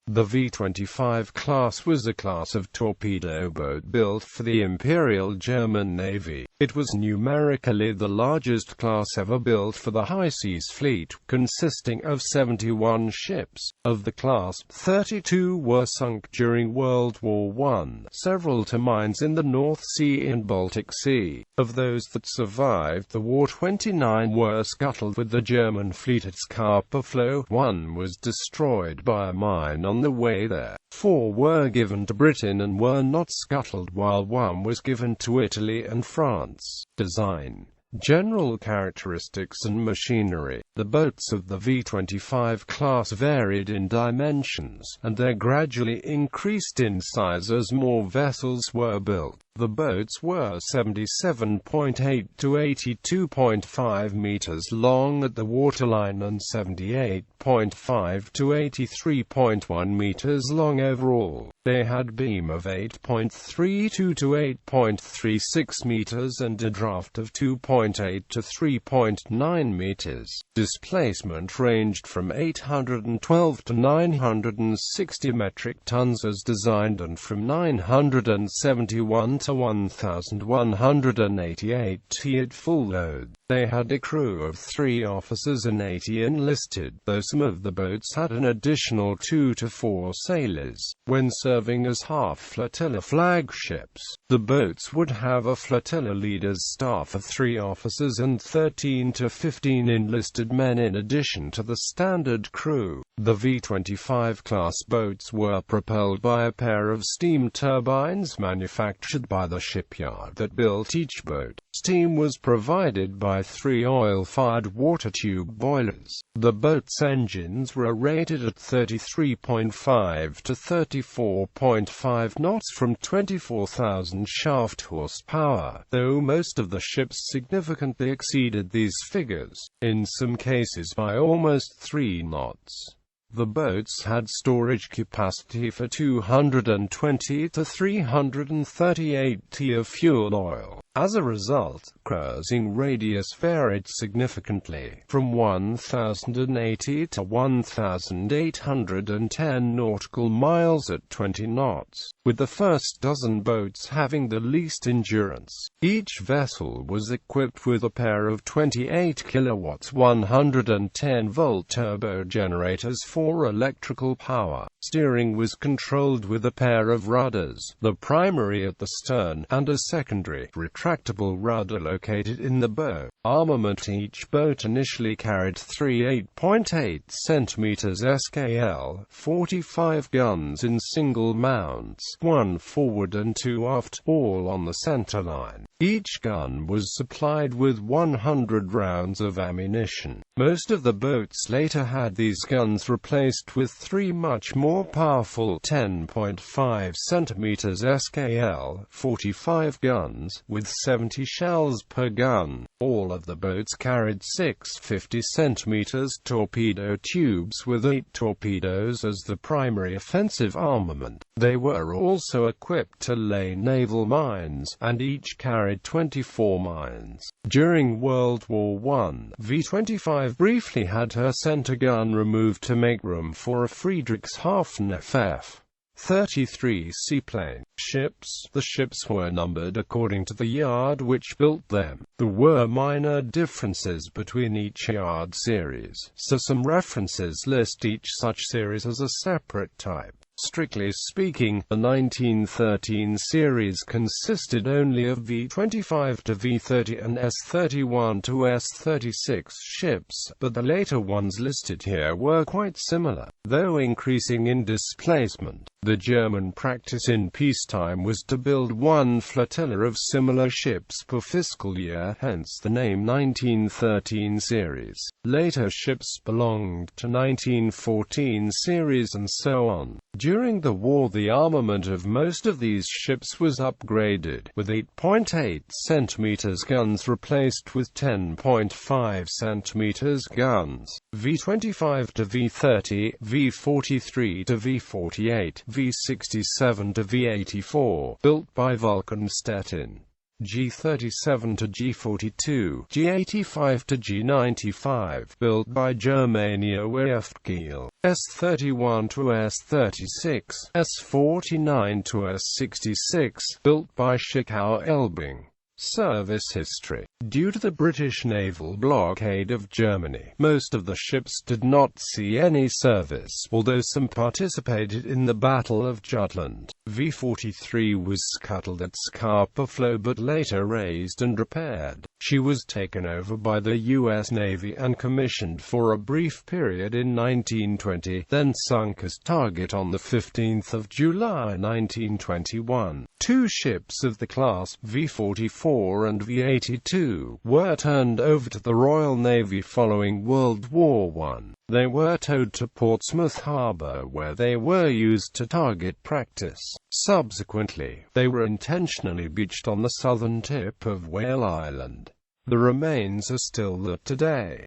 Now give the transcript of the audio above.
The V25 class was a class of torpedo boat built for the Imperial German Navy. It was numerically the largest class ever built for the High Seas Fleet, consisting of 71 ships. Of the class, 32 were sunk during World War I, several to mines in the North Sea and Baltic Sea. Of those that survived the war, 29 were scuttled with the German fleet at Scapa Flow. One was destroyed by a mine on the way there. 4 were given to Britain and were not scuttled, while 1 was given to Italy and France. Design, general characteristics and machinery. The boats of the V25 class varied in dimensions, and they gradually increased in size as more vessels were built. The boats were 77.8 to 82.5 meters long at the waterline and 78.5 to 83.1 meters long overall. They had beam of 8.32 to 8.36 meters and a draft of 2.8 to 3.9 meters. Displacement ranged from 812 to 960 metric tons as designed, and from 971 to 1,188 at full load. They had a crew of 3 officers and 80 enlisted, though some of the boats had an additional 2 to 4 sailors. When serving as half-flotilla flagships, the boats would have a flotilla leader's staff of 3 officers and 13 to 15 enlisted men in addition to the standard crew. The V25 class boats were propelled by a pair of steam turbines manufactured by the shipyard that built each boat. Steam was provided by 3 oil-fired water tube boilers. The boat's engines were rated at 33.5 to 34.5 knots from 24,000 shaft horsepower, though most of the ships significantly exceeded these figures, in some cases by almost 3 knots. The boats had storage capacity for 220 to 338 t of fuel oil. As a result, cruising radius varied significantly, from 1,080 to 1,810 nautical miles at 20 knots, with the first dozen boats having the least endurance. Each vessel was equipped with a pair of 28 kilowatts 110-volt turbo generators for electrical power. Steering was controlled with a pair of rudders, the primary at the stern, and a secondary, retractable rudder located in the bow. Armament: each boat initially carried 3 8.8 cm SKL, 45 guns in single mounts, 1 forward and 2 aft, all on the centerline. Each gun was supplied with 100 rounds of ammunition. Most of the boats later had these guns replaced with 3 much more powerful 10.5 cm SKL, 45 guns, with 70 shells per gun. All of the boats carried 6 50 cm torpedo tubes with 8 torpedoes as the primary offensive armament. They were also equipped to lay naval mines, and each carried 24 mines. During World War I, V25 briefly had her center gun removed to make room for a Friedrichshafen FF-33 seaplane. Ships. The ships were numbered according to the yard which built them. There were minor differences between each yard series, so some references list each such series as a separate type. Strictly speaking, the 1913 series consisted only of V25 to V30 and S31 to S36 ships, but the later ones listed here were quite similar, though increasing in displacement. The German practice in peacetime was to build 1 flotilla of similar ships per fiscal year, hence the name 1913 series. Later ships belonged to 1914 series and so on. During the war, the armament of most of these ships was upgraded, with 8.8 cm guns replaced with 10.5 cm guns. V25 to V30, V43 to V48, V67 to V84, built by Vulcan Stettin. G37 to G42, G85 to G95, built by Germania Werftkiel, S31 to S36, S49 to S66, built by Schickau Elbing. Service history. Due to the British naval blockade of Germany, most of the ships did not see any service, although some participated in the Battle of Jutland. V-43 was scuttled at Scapa Flow but later raised and repaired. She was taken over by the U.S. Navy and commissioned for a brief period in 1920, then sunk as target on 15 July 1921. Two ships of the class, V-44 and V-82, were turned over to the Royal Navy following World War I. They were towed to Portsmouth Harbour where they were used to target practice. Subsequently, they were intentionally beached on the southern tip of Whale Island. The remains are still there today.